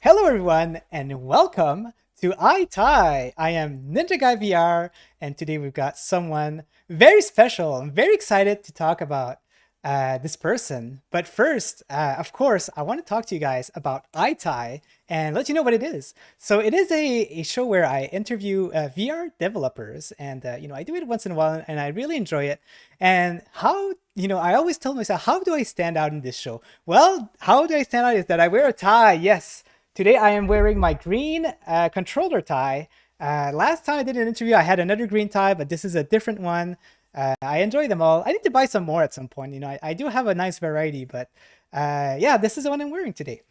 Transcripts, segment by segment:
Hello, everyone, and welcome to ITIE. I am Ninja Guy VR, and today we've got someone very special. I'm very excited to talk about this person. But first, of course, I want to talk to you guys about ITIE and let you know what it is. So it is a show where I interview VR developers, and I do it once in a while, and I really enjoy it. And I always tell myself, how do I stand out in this show? Well, how do I stand out is that I wear a tie. Yes. Today I am wearing my green controller tie. Last time I did an interview, I had another green tie, but this is a different one. I enjoy them all. I need to buy some more at some point. I do have a nice variety, but yeah, this is the one I'm wearing today.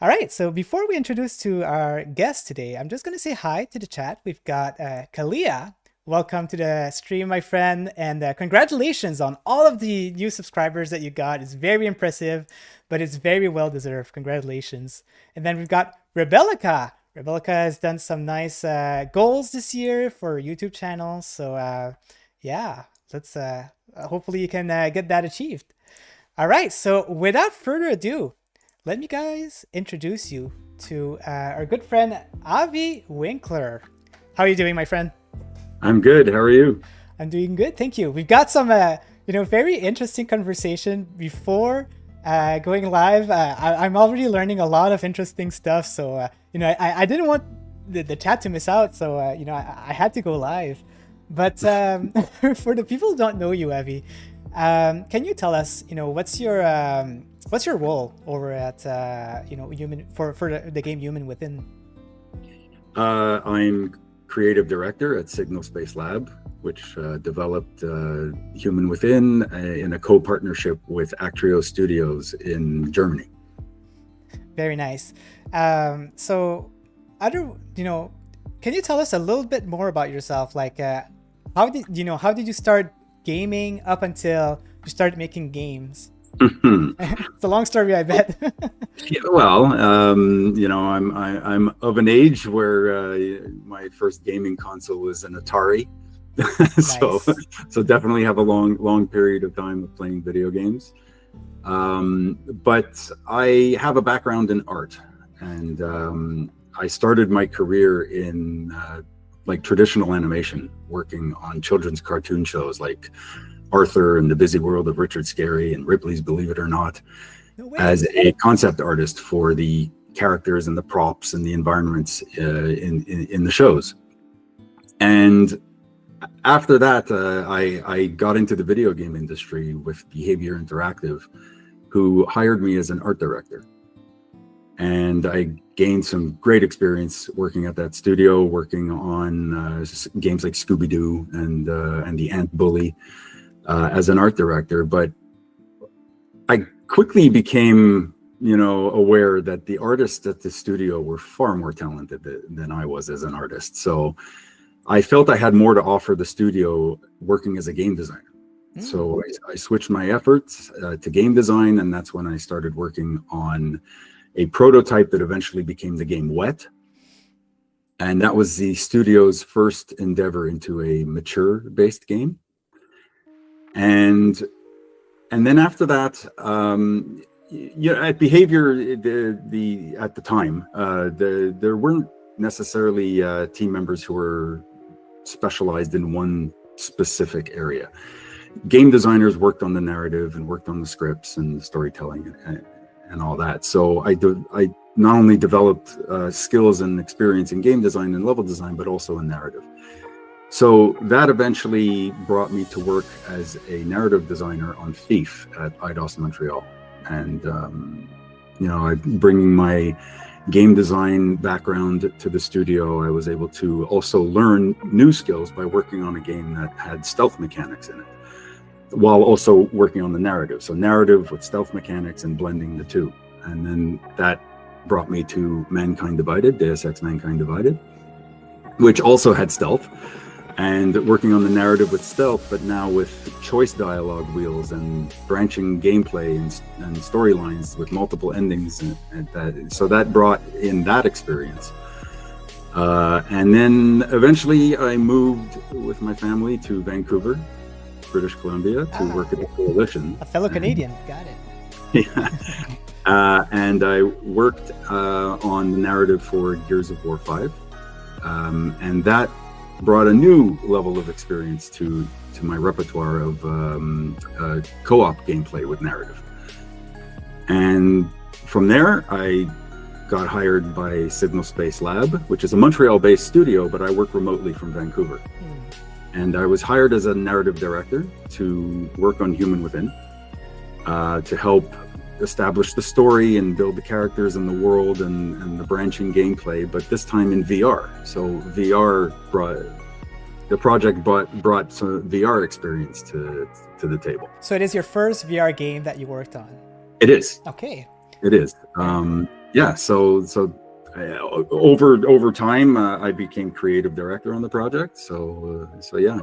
All right, so before we introduce to our guest today, I'm just going to say hi to the chat. We've got Kalia. Welcome to the stream, my friend, and congratulations on all of the new subscribers that you got. It's very impressive, but it's very well deserved. Congratulations. And then we've got Rebelica. Rebelica has done some nice goals this year for her YouTube channel. So yeah, let's hopefully you can get that achieved. All right, so without further ado, let me guys introduce you to our good friend Avi Winkler. How are you doing, my friend? I'm good. How are you? I'm doing good, thank you. We've got some, very interesting conversation before going live. I'm already learning a lot of interesting stuff, so I didn't want the chat to miss out, so I had to go live. But for the people who don't know you, Avi, can you tell us, what's your role over at Human for the game Human Within? I'm creative director at Signal Space Lab, which developed Human Within in a co-partnership with Actrio Studios in Germany. Very nice. So, can you tell us a little bit more about yourself? Like, how did you start gaming up until you started making games? It's a long story, I bet. Yeah, well, I'm of an age where my first gaming console was an Atari, so definitely have a long period of time of playing video games. But I have a background in art, and I started my career in like traditional animation, working on children's cartoon shows like Arthur and the Busy World of Richard Scarry and Ripley's Believe It or Not, as a concept artist for the characters and the props and the environments in the shows. And after that, I got into the video game industry with Behavior Interactive, who hired me as an art director. And I gained some great experience working at that studio, working on games like Scooby-Doo and the Ant Bully, as an art director. But I quickly became, aware that the artists at the studio were far more talented than I was as an artist. So I felt I had more to offer the studio working as a game designer. So I switched my efforts to game design, and that's when I started working on a prototype that eventually became the game Wet. And that was the studio's first endeavor into a mature-based game. And then after that, at Behavior, at the time, there weren't necessarily team members who were specialized in one specific area. Game designers worked on the narrative and worked on the scripts and the storytelling and all that. So I not only developed skills and experience in game design and level design, but also in narrative. So that eventually brought me to work as a narrative designer on Thief at IDOS Montreal. And, bringing my game design background to the studio, I was able to also learn new skills by working on a game that had stealth mechanics in it, while also working on the narrative. So narrative with stealth mechanics and blending the two. And then that brought me to Mankind Divided, Deus Ex Mankind Divided, which also had stealth. And working on the narrative with stealth, but now with choice dialogue wheels and branching gameplay and storylines with multiple endings. So that brought in that experience. And then eventually I moved with my family to Vancouver, British Columbia, to work at the Coalition. A fellow Canadian, got it. Yeah. And I worked on the narrative for Gears of War 5. And that brought a new level of experience to my repertoire of co-op gameplay with narrative. And from there, I got hired by Signal Space Lab, which is a Montreal-based studio, but I work remotely from Vancouver. And I was hired as a narrative director to work on Human Within, to help establish the story and build the characters and the world and the branching gameplay, but this time in VR. So the project brought some VR experience to the table. So it is your first VR game that you worked on? It is. Okay. It is. Yeah. So over time, I became creative director on the project. So yeah,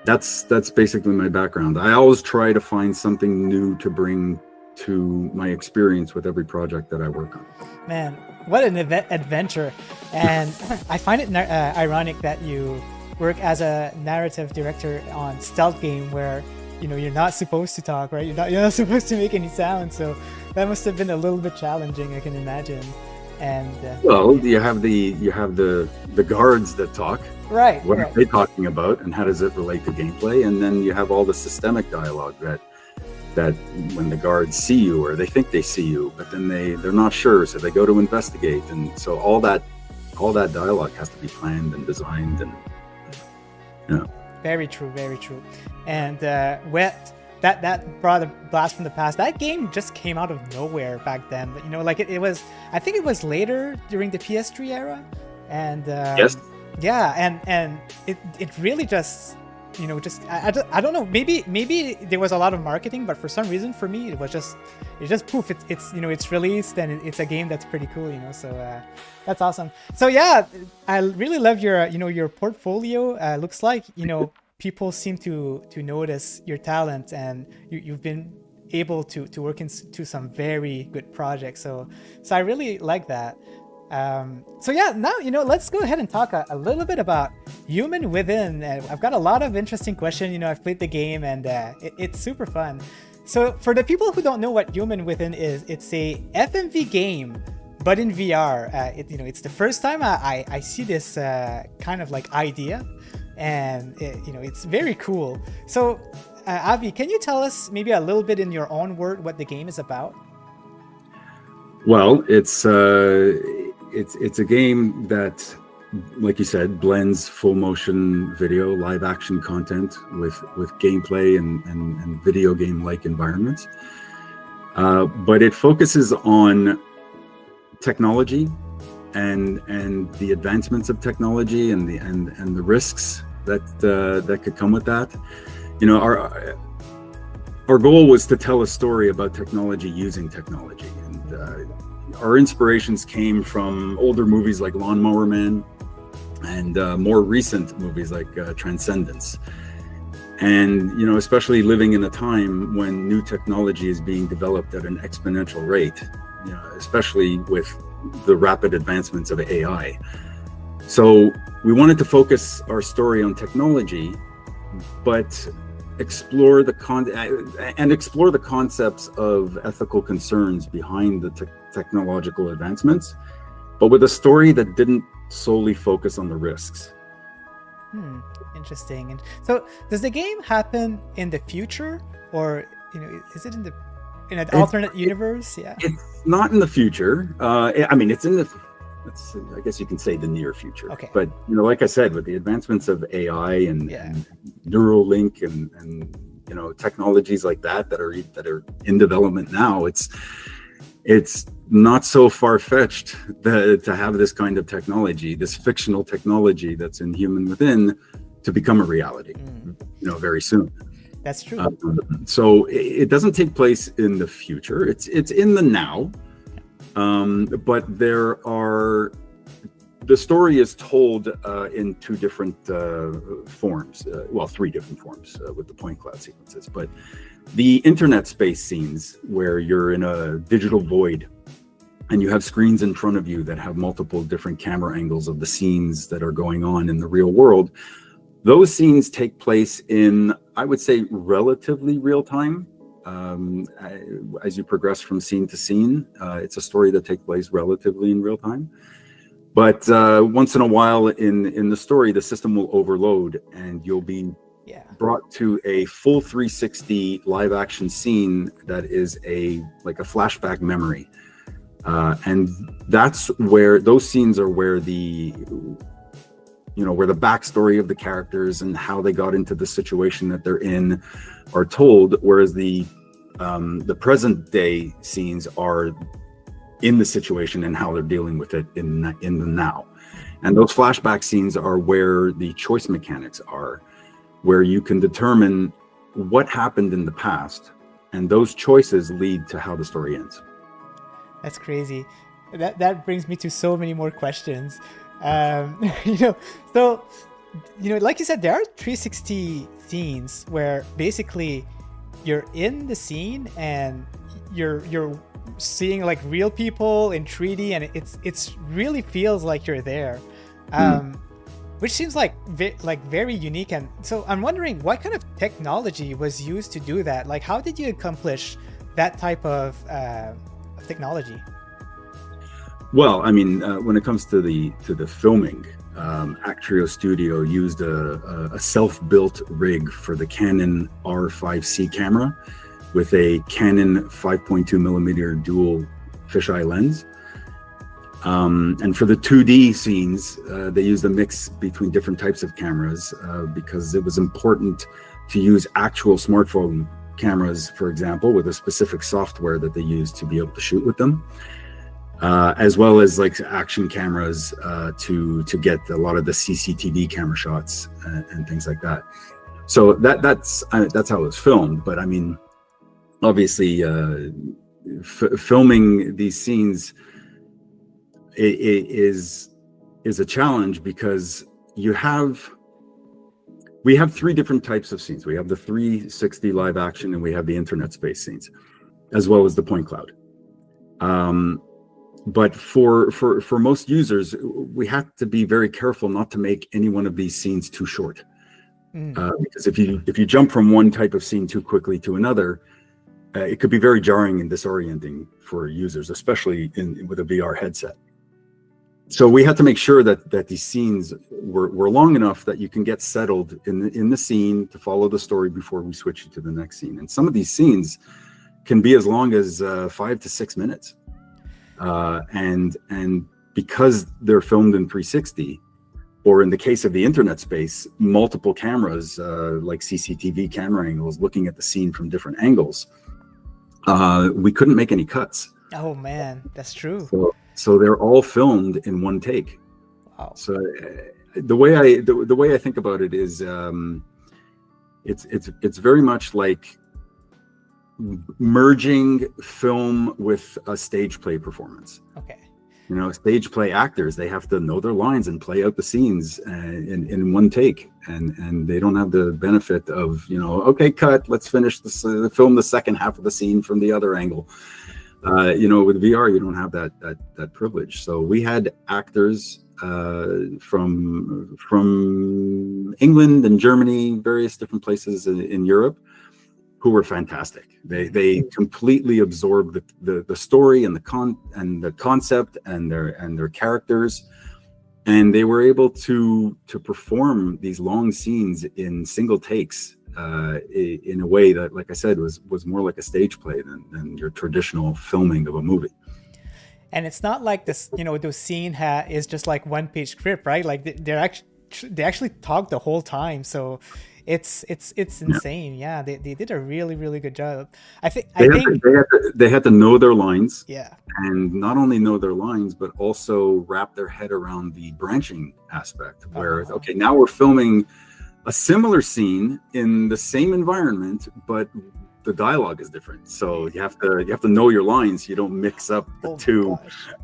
that's basically my background. I always try to find something new to bring to my experience with every project that I work on. Man, what an adventure. And I find it ironic that you work as a narrative director on stealth game where, you know, you're not supposed to talk, right? You're not supposed to make any sound. So that must have been a little bit challenging, I can imagine. And well, you have the guards that talk. Right. What are they talking about, and how does it relate to gameplay? And then you have all the systemic dialogue that when the guards see you or they think they see you, but then they're not sure, so they go to investigate, and so all that dialogue has to be planned and designed, and you know. Very true, very true. And that brought a blast from the past. That game just came out of nowhere back then. You know, like it was. I think it was later during the PS3 era, and yes. Yeah, and it really just, you know, just I don't know, maybe there was a lot of marketing, but for some reason for me it just poof, it's you know, it's released and it's a game that's pretty cool, you know. So that's awesome. So yeah, I really love your, you know, your portfolio. Looks like, you know, people seem to notice your talent, and you've been able to work into some very good projects. So I really like that. So yeah, now, you know, let's go ahead and talk a little bit about Human Within. I've got a lot of interesting questions. You know, I've played the game, and it's super fun. So for the people who don't know what Human Within is, it's a FMV game, but in VR. You know, it's the first time I see this kind of like idea, and you know, it's very cool. So Avi, can you tell us maybe a little bit in your own word what the game is about? Well, it's a game that, like you said, blends full motion video, live action content with gameplay and video game like environments. But it focuses on technology and the advancements of technology and the risks that could come with that. You know, our goal was to tell a story about technology using technology, and our inspirations came from older movies like Lawnmower Man and more recent movies like Transcendence. And, you know, especially living in a time when new technology is being developed at an exponential rate, you know, especially with the rapid advancements of AI. So we wanted to focus our story on technology, but explore the concepts of ethical concerns behind the technological advancements, but with a story that didn't solely focus on the risks. Interesting. And so, does the game happen in the future, or, you know, is it in an alternate universe? Yeah, it's not in the future. I mean, it's in the. I guess you can say the near future. Okay. But, you know, like I said, with the advancements of AI and Neuralink and you know, technologies like that are in development now, it's not so far-fetched to have this kind of technology, this fictional technology that's in Human Within, to become a reality, you know, very soon. That's true. So it doesn't take place in the future. It's in the now. But the story is told in two different forms, well, three different forms with the point cloud sequences. But the internet space scenes where you're in a digital void and you have screens in front of you that have multiple different camera angles of the scenes that are going on in the real world, those scenes take place in, I would say, relatively real time. as you progress from scene to scene. It's a story that takes place relatively in real time. But once in a while in the story, the system will overload and you'll be brought to a full 360 live action scene that is like a flashback memory. And that's where those scenes are where where the backstory of the characters and how they got into the situation that they're in are told, whereas the present day scenes are in the situation and how they're dealing with it in the now. And those flashback scenes are where the choice mechanics are, where you can determine what happened in the past, and those choices lead to how the story ends. That's crazy. That brings me to so many more questions. So like you said, there are 360 scenes where basically you're in the scene and you're seeing like real people in 3D, and it's really feels like you're there, which seems like very unique. And so I'm wondering what kind of technology was used to do that. Like, how did you accomplish that type of technology? Well, I mean, when it comes to the filming, Actrio Studio used a self-built rig for the Canon R5C camera with a Canon 5.2 millimeter dual fisheye lens. And for the 2D scenes, they used a mix between different types of cameras because it was important to use actual smartphone cameras, for example, with a specific software that they used to be able to shoot with them. As well as like action cameras to get a lot of the CCTV camera shots and things like that. So that's how it was filmed. But I mean, obviously, filming these scenes is a challenge because we have three different types of scenes. We have the 360 live action, and we have the internet space scenes, as well as the point cloud. But for most users, we have to be very careful not to make any one of these scenes too short, because if you jump from one type of scene too quickly to another, it could be very jarring and disorienting for users, especially with a VR headset. So we had to make sure that these scenes were long enough that you can get settled in the scene to follow the story before we switch you to the next scene. And some of these scenes can be as long as 5 to 6 minutes. And because they're filmed in 360, or in the case of the internet space, multiple cameras, like CCTV camera angles, looking at the scene from different angles, we couldn't make any cuts. Oh man, that's true. So they're all filmed in one take. Wow. So the way I think about it is, it's very much like merging film with a stage play performance. Okay. Stage play actors, they have to know their lines and play out the scenes in one take, and they don't have the benefit of okay, cut, let's finish this, film the second half of the scene from the other angle. With VR, you don't have that privilege. So we had actors from England and Germany, various different places in Europe, who were fantastic. They completely absorbed the story and the concept and their characters, and they were able to perform these long scenes in single takes in a way that, like I said, was more like a stage play than your traditional filming of a movie. And it's not like this, the scene is just like one-page script, right? Like they actually talk the whole time, so it's insane. Yeah, they did a really, really good job. I think they had to know their lines. Yeah. And not only know their lines, but also wrap their head around the branching aspect, where okay, now we're filming a similar scene in the same environment, but the dialogue is different. So you have to know your lines. You don't mix up the two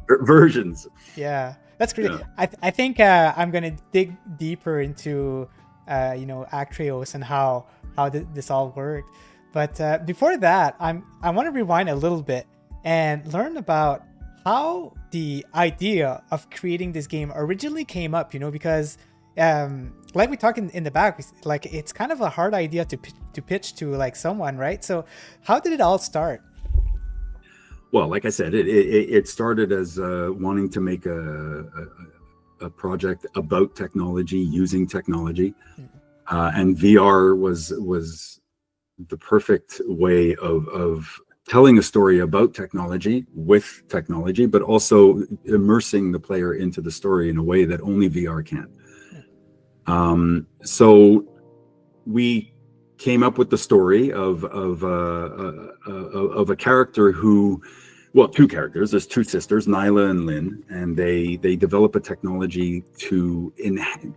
versions. Yeah, that's great. Yeah. I think I'm gonna dig deeper into Actrios and how this all worked. But before that, I want to rewind a little bit and learn about how the idea of creating this game originally came up. Because like we talked in the back, like it's kind of a hard idea to pitch to like someone, right? So how did it all start? Well, like I said, it started as wanting to make a project about technology, using technology, and VR was the perfect way of telling a story about technology with technology, but also immersing the player into the story in a way that only VR can. So we came up with the story of a character who, well, two characters. There's two sisters, Nyla and Linh, and they develop a technology to enhance.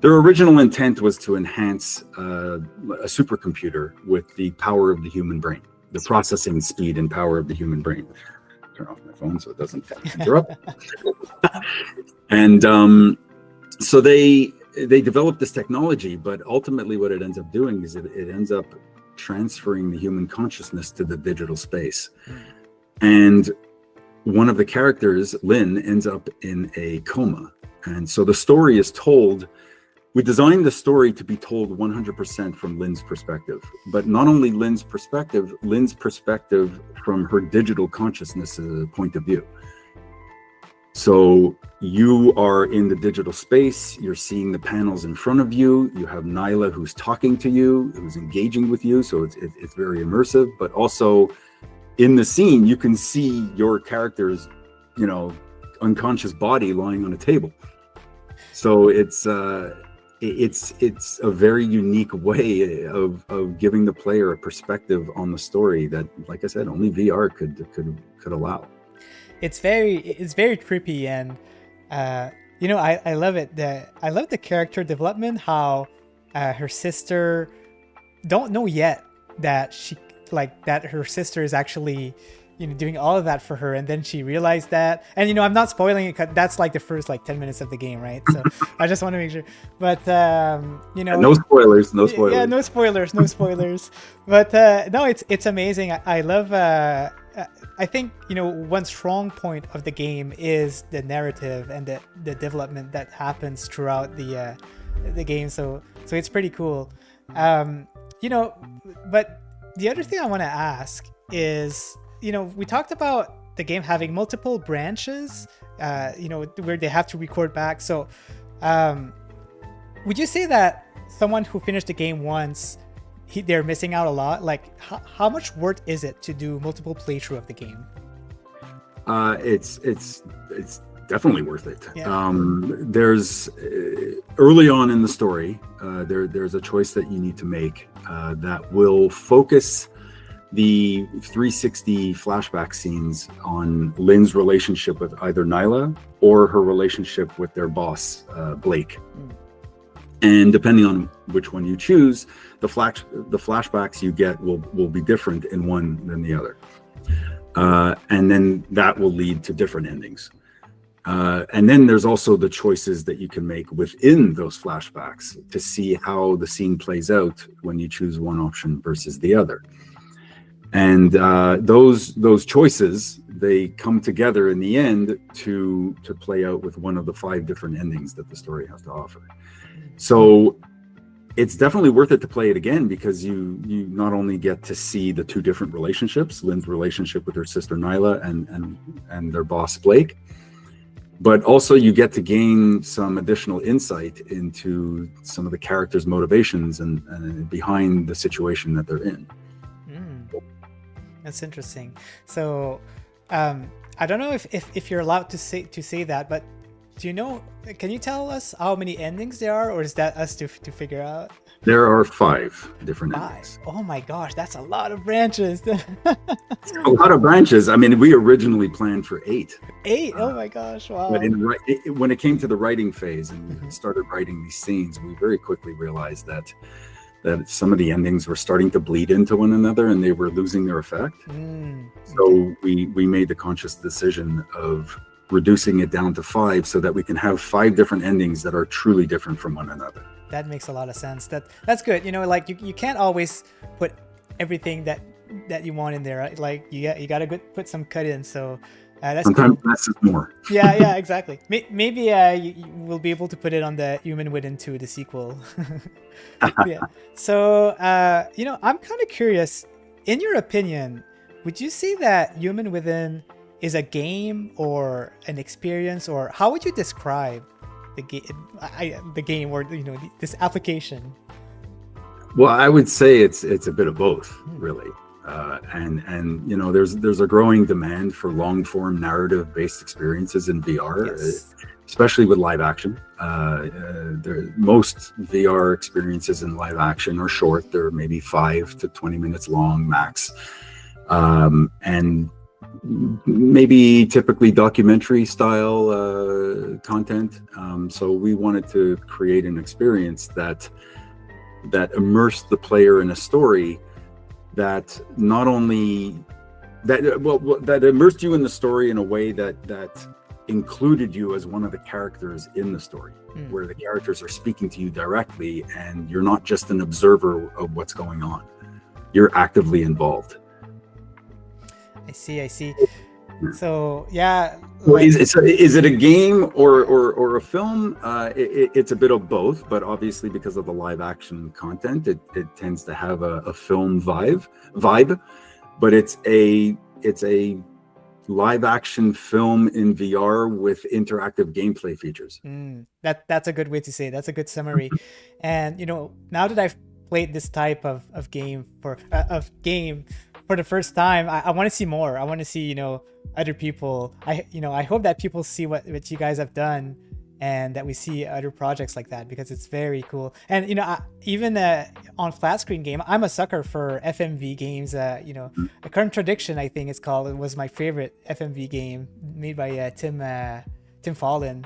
Their original intent was to enhance a supercomputer with the power of the human brain, the processing speed and power of the human brain. Turn off my phone so it doesn't interrupt. And so they developed this technology, but ultimately what it ends up doing is it ends up transferring the human consciousness to the digital space. And one of the characters, Linh, ends up in a coma. And so the story is told, we designed the story to be told 100% from Lin's perspective, but not only Lin's perspective from her digital consciousness point of view. So you are in the digital space, you're seeing the panels in front of you, you have Nyla who's talking to you, who's engaging with you, so it's very immersive, but also in the scene, you can see your character's, unconscious body lying on a table. So it's a very unique way of giving the player a perspective on the story that, like I said, only VR could allow. It's very trippy, and I love it. I love the character development. How her sister don't know yet that her sister is actually doing all of that for her, and then she realized that. And I'm not spoiling it, 'cause that's like the first 10 minutes of the game, right? So I just want to make sure. But no spoilers. Yeah, no spoilers. But no, it's amazing. I love. I think one strong point of the game is the narrative and the development that happens throughout the game. So it's pretty cool. But the other thing I want to ask is, we talked about the game having multiple branches, where they have to record back. So, would you say that someone who finished the game once, they're missing out a lot? Like, how much work is it to do multiple playthrough of the game? It's definitely worth it. Yeah. There's early on in the story, there's a choice that you need to make that will focus the 360 flashback scenes on Lin's relationship with either Nyla or her relationship with their boss, Blake. And depending on which one you choose, the flashbacks you get will be different in one than the other. And then that will lead to different endings. And then there's also the choices that you can make within those flashbacks to see how the scene plays out when you choose one option versus the other. And those choices, they come together in the end to play out with one of the 5 different endings that the story has to offer. So it's definitely worth it to play it again, because you not only get to see the 2 different relationships, Lin's relationship with her sister Nyla and their boss Blake, but also you get to gain some additional insight into some of the characters' motivations and behind the situation that they're in. That's interesting. So I don't know if you're allowed to say that, but can you tell us how many endings there are, or is that us to figure out? There are 5 different endings. Oh my gosh, that's a lot of branches. A lot of branches. I mean, we originally planned for 8. 8? Oh my gosh, wow. But when it came to the writing phase and we started writing these scenes, we very quickly realized that some of the endings were starting to bleed into one another and they were losing their effect. So we made the conscious decision of reducing it down to 5 so that we can have 5 different endings that are truly different from one another. That makes a lot of sense. That's good. You can't always put everything that you want in there, right? Like you got to put some cut in. So That's Sometimes cool. less is more. Yeah, exactly. Maybe you will be able to put it on the Human Within 2, the sequel. Yeah. So, I'm kind of curious. In your opinion, would you say that Human Within is a game or an experience, or how would you describe the game? The game, or this application. Well, I would say it's a bit of both, Hmm. really. And there's a growing demand for long form narrative based experiences in VR, Yes. especially with live action. Most VR experiences in live action are short; they're maybe 5 to 20 minutes long max, and maybe typically documentary style content. So we wanted to create an experience that immersed the player in a story that not only that immersed you in the story in a way that included you as one of the characters in the story, Hmm. where the characters are speaking to you directly and you're not just an observer of what's going on, you're actively involved. I see. So yeah, Well, like is it a game or a film? It's a bit of both, but obviously because of the live action content, it tends to have a film vibe. But it's a live action film in VR with interactive gameplay features. that's a good way to say it. That's a good summary. And now that I've played this type of game for the first time, I want to see more. I want to see other people. I hope that people see what you guys have done, and that we see other projects like that, because it's very cool. And even on flat screen game, I'm a sucker for FMV games. A Contradiction, I think it's called. It was my favorite FMV game made by Tim Fallon.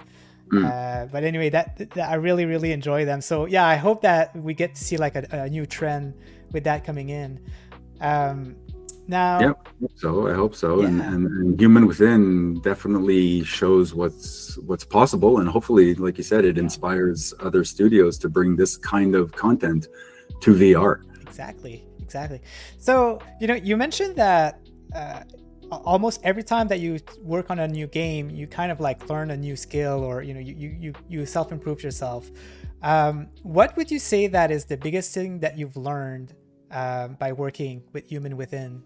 Mm. But anyway, that I really really enjoy them. So yeah, I hope that we get to see like a new trend with that coming in. Now, Yep. So I hope so. yeah, And Human Within definitely shows what's possible, and hopefully, like you said, it yeah, inspires other studios to bring this kind of content to VR. exactly. So you mentioned that almost every time that you work on a new game, you kind of like learn a new skill, or you self improve yourself. What would you say that is the biggest thing that you've learned by working with Human Within?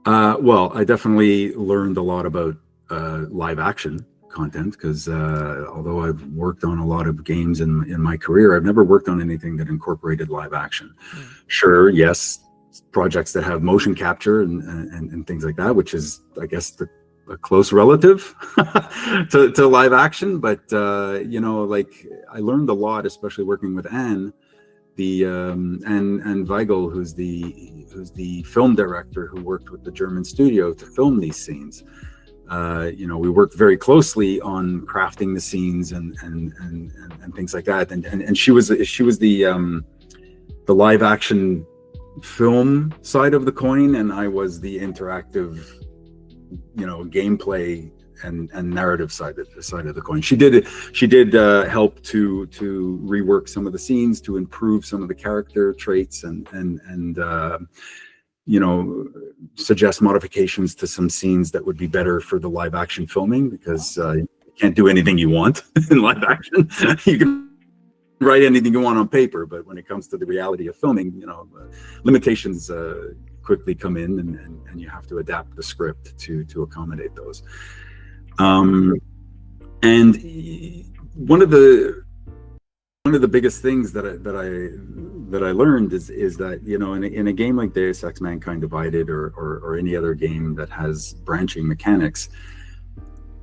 Well, I definitely learned a lot about live action content because although I've worked on a lot of games in my career, I've never worked on anything that incorporated live action. Mm. Sure, yes, projects that have motion capture and things like that, which is, I guess, a close relative to live action. But like I learned a lot, especially working with Anne. And Weigel, who's the film director who worked with the German studio to film these scenes. We worked very closely on crafting the scenes and things like that. And she was the live action film side of the coin, and I was the interactive, gameplay and narrative side of the coin. She did help to rework some of the scenes, to improve some of the character traits, and suggest modifications to some scenes that would be better for the live action filming, because you can't do anything you want in live action. You can write anything you want on paper, but when it comes to the reality of filming, limitations quickly come in, and you have to adapt the script to accommodate those. And one of the biggest things that I learned is that in a game like Deus Ex Mankind Divided or any other game that has branching mechanics,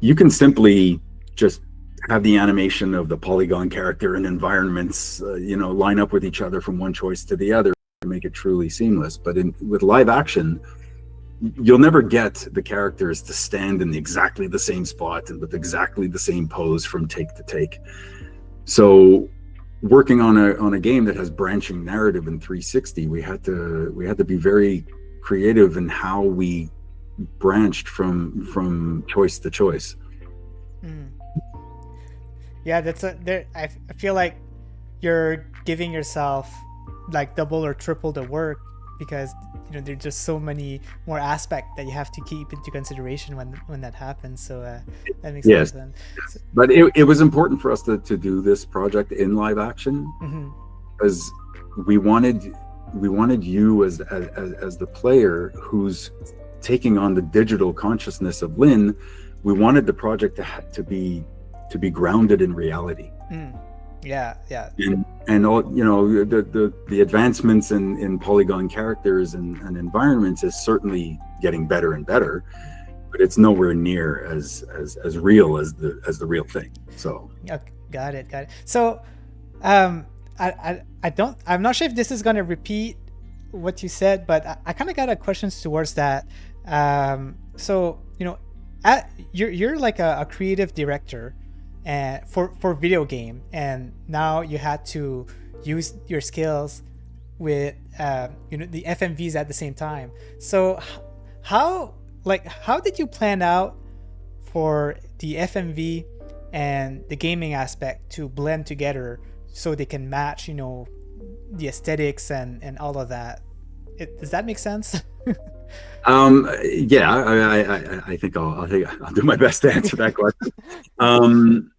you can simply just have the animation of the polygon character and environments line up with each other from one choice to the other to make it truly seamless. But with live action, you'll never get the characters to stand in exactly the same spot and with exactly the same pose from take to take. So working on a game that has branching narrative in 360, we had to be very creative in how we branched from choice to choice. Mm. Yeah, I feel like you're giving yourself like double or triple the work because there's just so many more aspects that you have to keep into consideration when that happens. So that makes a lot of Yes, sense. So, but it was important for us to do this project in live action, mm-hmm. because we wanted you as the player who's taking on the digital consciousness of Lynn. We wanted the project to be grounded in reality. Yeah. And all the advancements in polygon characters and environments is certainly getting better and better, but it's nowhere near as real as the real thing. So got it. So I'm not sure if this is going to repeat what you said, but I kind of got a questions towards that. So you're like a creative director for video game, and now you had to use your skills with the FMVs at the same time. So how did you plan out for the FMV and the gaming aspect to blend together so they can match the aesthetics and all of that? Does that make sense? Yeah, I think I'll do my best to answer that question.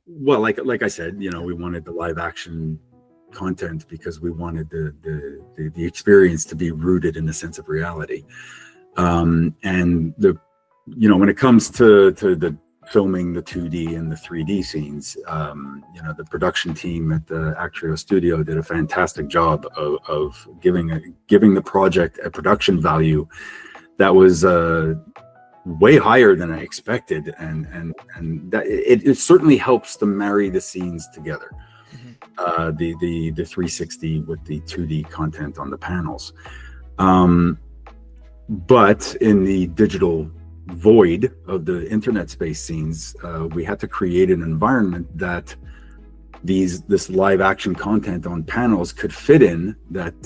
Well, like I said, we wanted the live action content because we wanted the experience to be rooted in a sense of reality. And when it comes to the filming the 2D and the 3D scenes, the production team at the Actrio studio did a fantastic job of giving the project a production value that was way higher than I expected, and that it certainly helps to marry the scenes together. Mm-hmm. The 360 with the 2D content on the panels, but in the digital void of the internet space scenes, we had to create an environment that this live action content on panels could fit in, that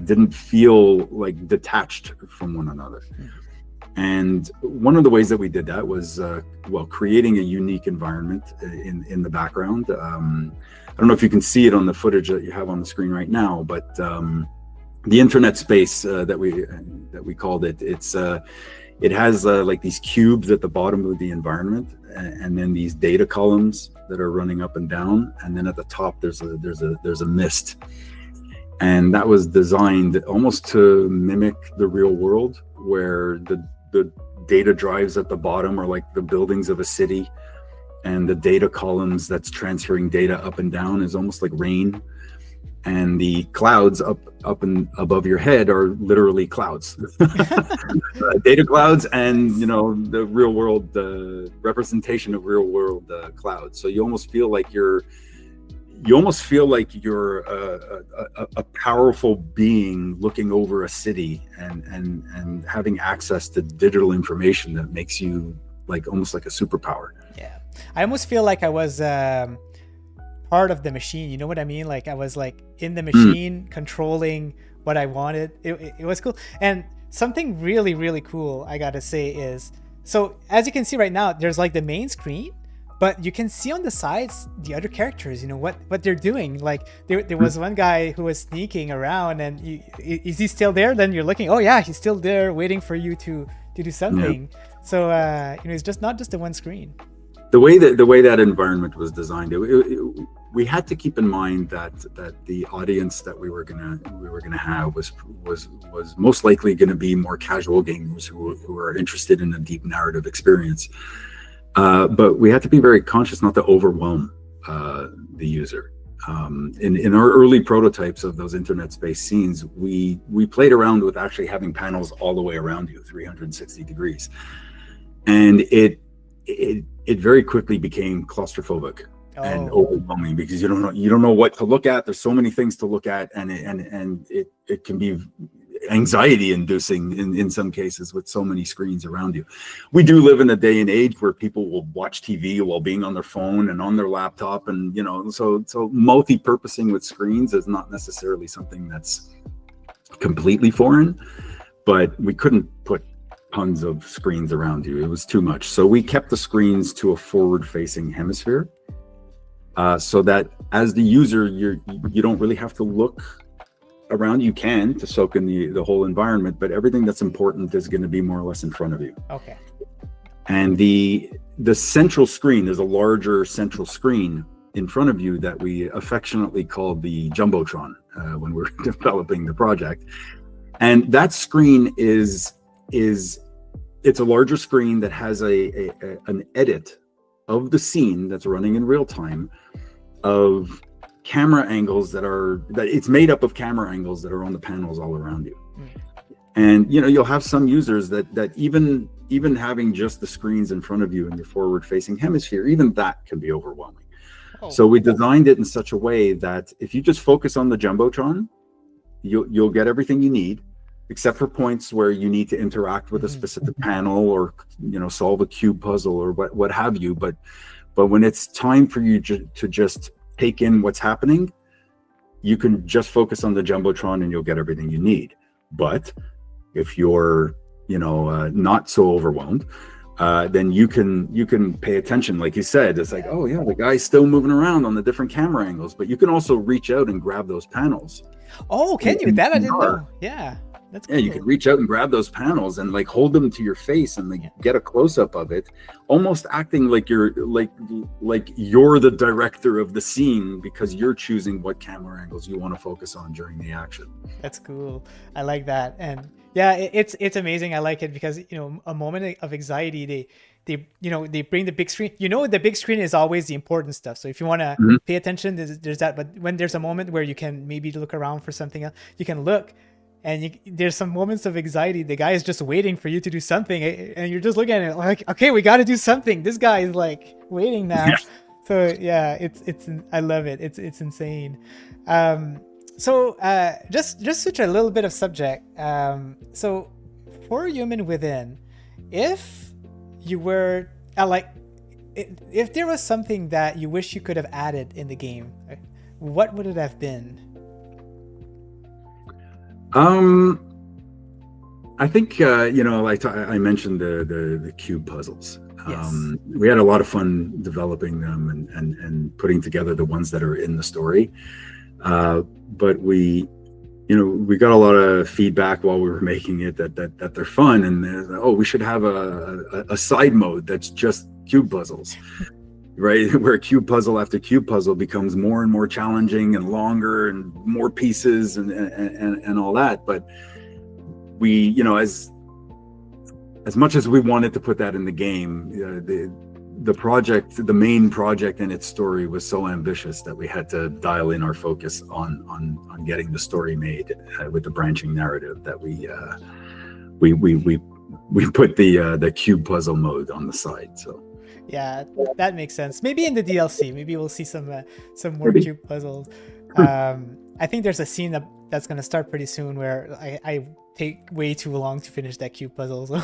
didn't feel like detached from one another. And one of the ways that we did that was creating a unique environment in the background. I don't know if you can see it on the footage that you have on the screen right now, but the internet space that we called it, it has like these cubes at the bottom of the environment, and then these data columns that are running up and down, and then at the top there's a mist, and that was designed almost to mimic the real world, where the data drives at the bottom are like the buildings of a city, and the data columns that's transferring data up and down is almost like rain, and the clouds up and above your head are literally clouds. Data clouds, and the real world representation of real world clouds. So you almost feel like you're a powerful being looking over a city and having access to digital information that makes you almost like a superpower. Yeah, I almost feel like I was part of the machine. You know what I mean? Like I was in the machine, controlling what I wanted. It was cool. And something really, really cool, I gotta say, is, so as you can see right now, there's the main screen, but you can see on the sides the other characters, what they're doing. There was one guy who was sneaking around, and is he still there? Then you're looking, oh yeah, he's still there waiting for you to do something. Yeah. So it's just not just the one screen. The way that environment was designed, we had to keep in mind that the audience that we were gonna have was most likely going to be more casual gamers who are interested in a deep narrative experience. But we had to be very conscious not to overwhelm the user. In our early prototypes of those internet space scenes, we played around with actually having panels all the way around you, 360 degrees, and it very quickly became claustrophobic and overwhelming, because you don't know what to look at. There's so many things to look at, and it can be anxiety inducing in some cases with so many screens around you. We do live in a day and age where people will watch TV while being on their phone and on their laptop, and so multi-purposing with screens is not necessarily something that's completely foreign, but we couldn't put tons of screens around you. It was too much. So we kept the screens to a forward-facing hemisphere, so that as the user, you don't really have to look around you can to soak in the whole environment, but everything that's important is going to be more or less in front of you. Okay. And the central screen, there's a larger central screen in front of you that we affectionately called the Jumbotron when we were developing the project. And that screen it's a larger screen that has an edit of the scene that's running in real time of camera angles that it's made up of camera angles that are on the panels all around you. And you'll have some users that even having just the screens in front of you in your forward facing hemisphere, even that can be overwhelming. So we designed it in such a way that if you just focus on the Jumbotron, you'll get everything you need, except for points where you need to interact with a specific panel or solve a cube puzzle or what have you. But when it's time for you to just take in what's happening, you can just focus on the Jumbotron and you'll get everything you need. But if you're not so overwhelmed, then you can pay attention. Like you said, it's like, oh yeah, the guy's still moving around on the different camera angles, but you can also reach out and grab those panels. Oh, can you? That I didn't know. Yeah. That's cool. Yeah, you can reach out and grab those panels and like hold them to your face and like get a close-up of it, almost acting like you're the director of the scene because you're choosing what camera angles you want to focus on during the action. That's cool. I like that. And yeah, it's amazing. I like it because a moment of anxiety, they bring the big screen. The big screen is always the important stuff. So if you want to pay attention, there's that. But when there's a moment where you can maybe look around for something else, you can look. And there's some moments of anxiety. The guy is just waiting for you to do something, and you're just looking at it like, okay, we got to do something. This guy is like waiting now. Yeah. So yeah, it's I love it. It's insane. So just switch a little bit of subject. So for Human Within, if you were if there was something that you wish you could have added in the game, what would it have been? I think I mentioned the cube puzzles. Yes. We had a lot of fun developing them and putting together the ones that are in the story. But we got a lot of feedback while we were making it that they're fun and we should have a side mode that's just cube puzzles. Right, where cube puzzle after cube puzzle becomes more and more challenging and longer and more pieces and all that. But we, as much as we wanted to put that in the game, the main project and its story was so ambitious that we had to dial in our focus on getting the story made with the branching narrative that we put the cube puzzle mode on the side. So. Yeah, that makes sense. Maybe in the DLC, maybe we'll see some more cube puzzles. I think there's a scene that's gonna start pretty soon where I take way too long to finish that cube puzzle. So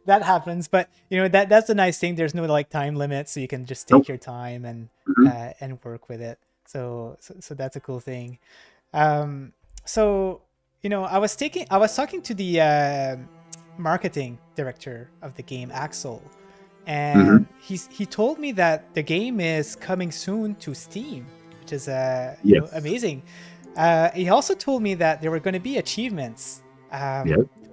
that happens, but that's a nice thing. There's no time limit, so you can just take your time and work with it. So that's a cool thing. So I was talking to the marketing director of the game, Axel, and he told me that the game is coming soon to Steam, which is amazing. He also told me that there were going to be achievements. Are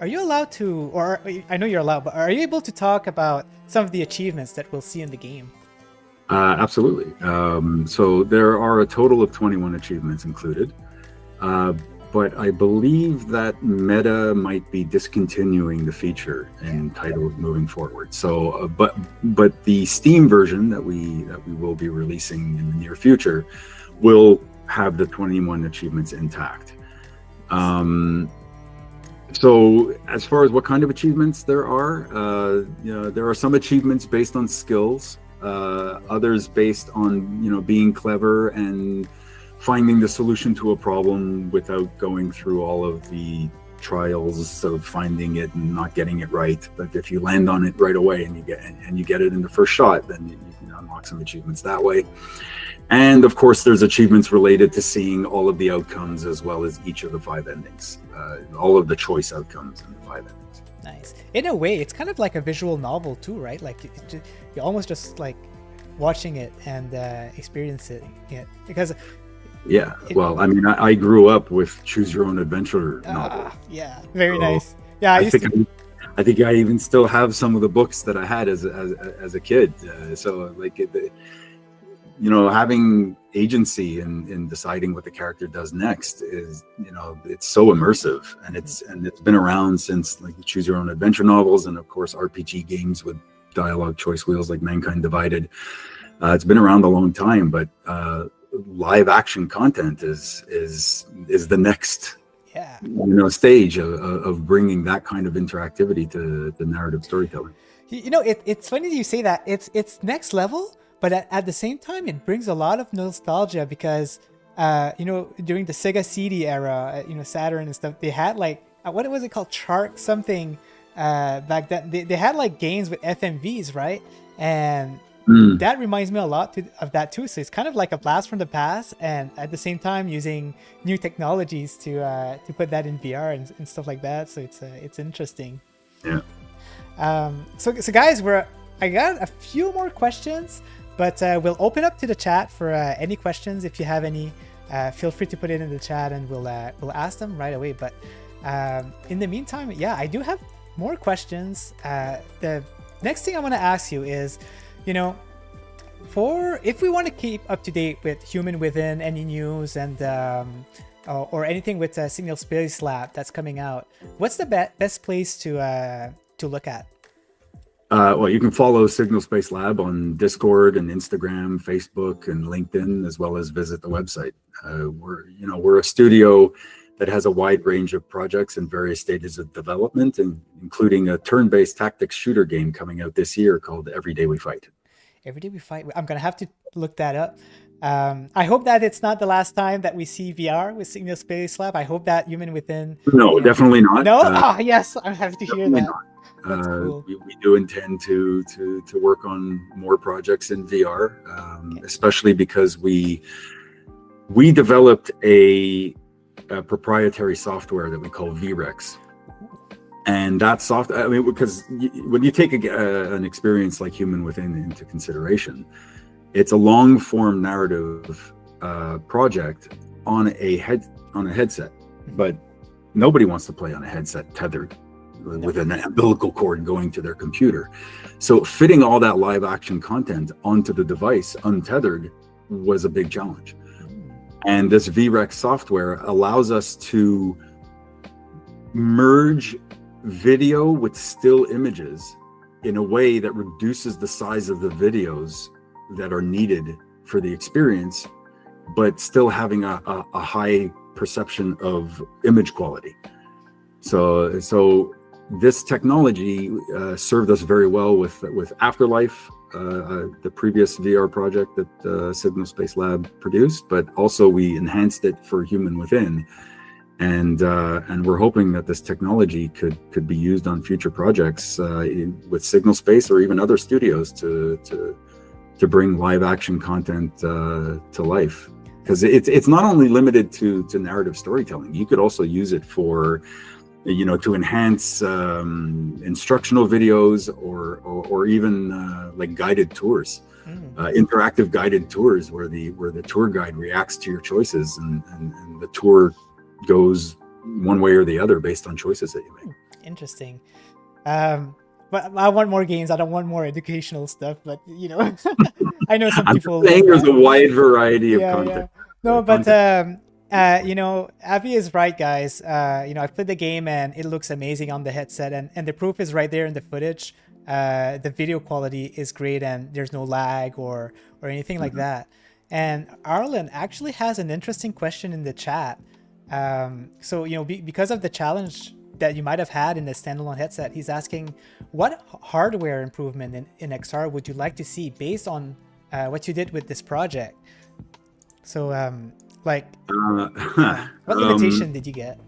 you allowed to, or I know you're allowed, but are you able to talk about some of the achievements that we'll see in the game? Absolutely. So there are a total of 21 achievements included. But I believe that Meta might be discontinuing the feature in titles moving forward. So, but the Steam version that we will be releasing in the near future will have the 21 achievements intact. So, as far as what kind of achievements there are some achievements based on skills, others based on being clever and finding the solution to a problem without going through all of the trials of finding it and not getting it right. But if you land on it right away and you get it in the first shot, then you can unlock some achievements that way. And of course, there's achievements related to seeing all of the outcomes as well as each of the 5 endings, all of the choice outcomes in the 5 endings. Nice. In a way, it's kind of like a visual novel too, right? Like you almost just like watching it and experiencing it, because Yeah. It, Well, I mean, I grew up with choose your own adventure novel. yeah, very So nice. Yeah, I I used think to. I think I even still have some of the books that I had as a kid. So like having agency in deciding what the character does next is, it's so immersive, and it's been around since like the choose your own adventure novels, and of course RPG games with dialogue choice wheels like Mankind Divided. It's been around a long time, but live action content is the next Yeah. stage of bringing that kind of interactivity to the narrative storytelling. It's funny that you say that. It's next level, but at the same time, it brings a lot of nostalgia because, during the Sega CD era, Saturn and stuff, they had like, what was it called? Shark something back then. They had like games with FMVs, right? And that reminds me a lot of that too. So it's kind of like a blast from the past, and at the same time using new technologies to put that in VR and stuff like that. So it's interesting. Yeah. So guys, I got a few more questions, but we'll open up to the chat for any questions. If you have any, feel free to put it in the chat, and we'll ask them right away. But in the meantime, yeah, I do have more questions. The next thing I want to ask you is, if we want to keep up to date with Human Within, any news and or anything with Signal Space Lab that's coming out, what's the best place to look at? Well, you can follow Signal Space Lab on Discord and Instagram, Facebook, and LinkedIn, as well as visit the website. We're a studio that has a wide range of projects in various stages of development, and including a turn-based tactics shooter game coming out this year called Every Day We Fight. Every Day We Fight. I'm gonna have to look that up. I hope that it's not the last time that we see VR with Signal Space Lab. I hope that Human Within. No, definitely not. No. Yes, I'm happy to hear that. Not. That's cool. We do intend to work on more projects in VR, especially because we developed a proprietary software that we call VREX. And that software, I mean, because when you take an experience like Human Within into consideration, it's a long form narrative project on a headset, but nobody wants to play on a headset tethered with an umbilical cord going to their computer. So fitting all that live action content onto the device untethered was a big challenge. And this VREX software allows us to merge video with still images in a way that reduces the size of the videos that are needed for the experience, but still having a high perception of image quality. So this technology served us very well with Afterlife, the previous VR project that Signal Space Lab produced, but also we enhanced it for Human Within. And we're hoping that this technology could be used on future projects with Signal Space or even other studios to bring live action content to life. Because it's not only limited to narrative storytelling. You could also use it for, to enhance instructional videos or even like guided tours, interactive guided tours where the tour guide reacts to your choices and the tour goes one way or the other based on choices that you make. Interesting. But I want more games. I don't want more educational stuff. But I know some people. There's a wide variety of content. Yeah. No, but Avi is right, guys. I played the game and it looks amazing on the headset, and the proof is right there in the footage. The video quality is great, and there's no lag or anything like that. And Arlen actually has an interesting question in the chat. So because of the challenge that you might have had in the standalone headset, he's asking, what hardware improvement in XR would you like to see based on what you did with this project? So what limitation did you get?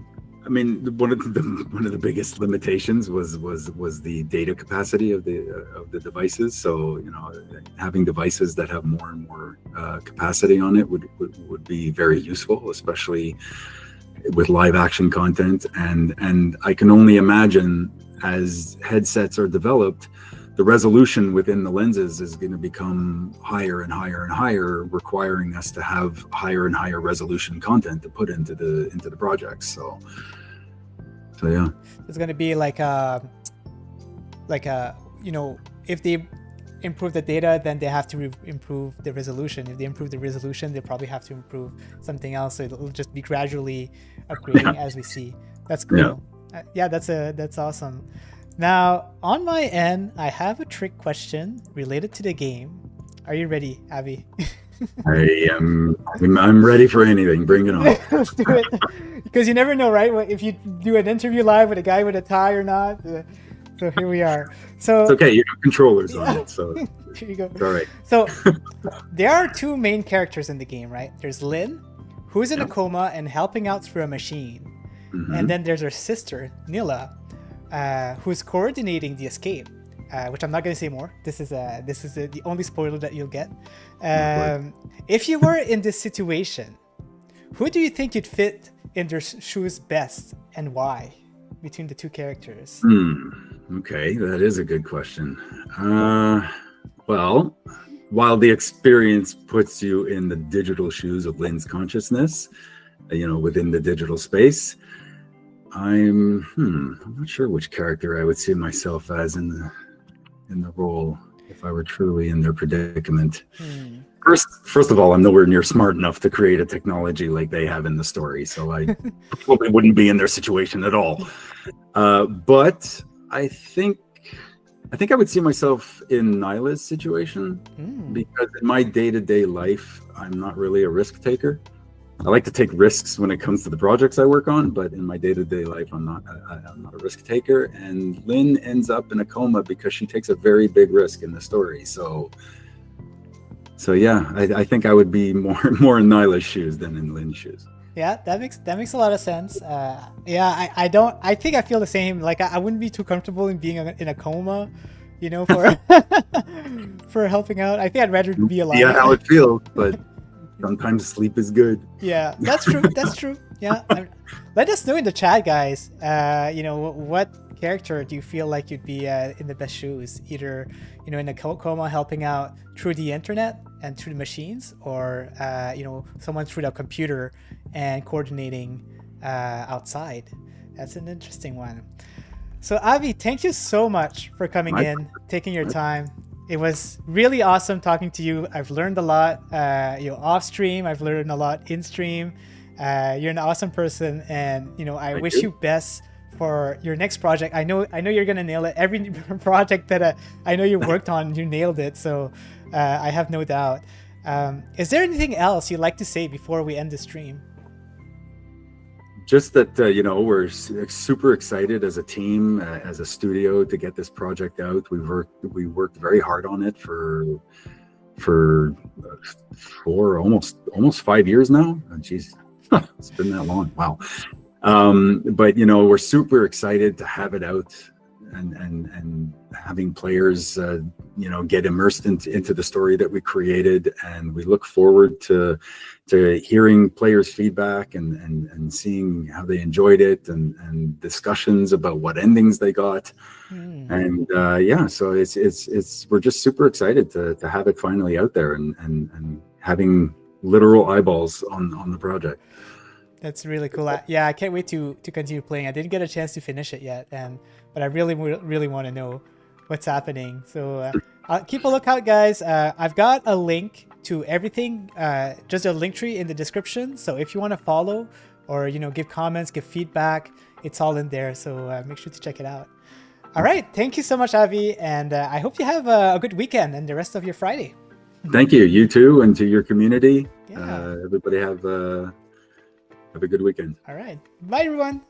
I mean, one of the biggest limitations was the data capacity of the devices. So having devices that have more and more capacity on it would be very useful, especially with live action content. And I can only imagine as headsets are developed, the resolution within the lenses is going to become higher and higher and higher, requiring us to have higher and higher resolution content to put into the projects. So yeah, it's going to be like a if they improve the data, then they have to improve the resolution. If they improve the resolution, they probably have to improve something else. So it'll just be gradually upgrading as we see. That's cool. Yeah, that's awesome. Now, on my end, I have a trick question related to the game. Are you ready, Avi? I'm ready for anything. Bring it on. Let's do it. Because you never know, right? If you do an interview live with a guy with a tie or not. So here we are. So it's okay. You have controllers on it. So here you go. All right. So there are two main characters in the game, right? There's Linh, who's in a coma and helping out through a machine. Mm-hmm. And then there's her sister, Nyla, who's coordinating the escape, which I'm not going to say more. This is the only spoiler that you'll get. If you were in this situation, who do you think you'd fit in their shoes best, and why, between the two characters? Okay, that is a good question. Well, while the experience puts you in the digital shoes of Lynn's consciousness, within the digital space, I'm not sure which character I would see myself as in the role if I were truly in their predicament. First of all, I'm nowhere near smart enough to create a technology like they have in the story, so I probably wouldn't be in their situation at all. But I think I would see myself in Nyla's situation, because in my day-to-day life, I'm not really a risk taker. I like to take risks when it comes to the projects I work on, but in my day-to-day life, I'm not a risk taker. And Linh ends up in a coma because she takes a very big risk in the story. So yeah, I think I would be more in Nyla's shoes than in Lynn's shoes. Yeah, that makes a lot of sense. I think I feel the same. Like I wouldn't be too comfortable in being in a coma, for for helping out. I think I'd rather be alive. Yeah, how it feels, but sometimes sleep is good. Yeah, that's true. That's true. Yeah. Let us know in the chat, guys. What character do you feel like you'd be in the best shoes? Either, in a coma helping out through the internet and through the machines, or, someone through the computer and coordinating outside. That's an interesting one. So, Avi, thank you so much for coming in, taking your time. It was really awesome talking to you. I've learned a lot, off stream. I've learned a lot in stream. You're an awesome person, and I wish you best for your next project. I know you're gonna nail it. Every project that I know you worked on, you nailed it. So I have no doubt. Is there anything else you'd like to say before we end the stream? Just that we're super excited as a team, as a studio, to get this project out. We worked very hard on it for almost 5 years now. Oh, geez, it's been that long. Wow. But we're super excited to have it out and having players get immersed into the story that we created, and we look forward to hearing players' feedback and seeing how they enjoyed it, and discussions about what endings they got. And so it's we're just super excited to have it finally out there and having literal eyeballs on the project. That's really cool. I can't wait to continue playing. I didn't get a chance to finish it yet, but I really want to know what's happening. So keep a lookout, guys. I've got a link to everything, just a link tree in the description. So if you want to follow or give comments, give feedback, it's all in there. So make sure to check it out. All right, thank you so much, Avi, and I hope you have a good weekend and the rest of your Friday. Thank you. You too, and to your community. Yeah. Everybody have a good weekend. All right. Bye, everyone.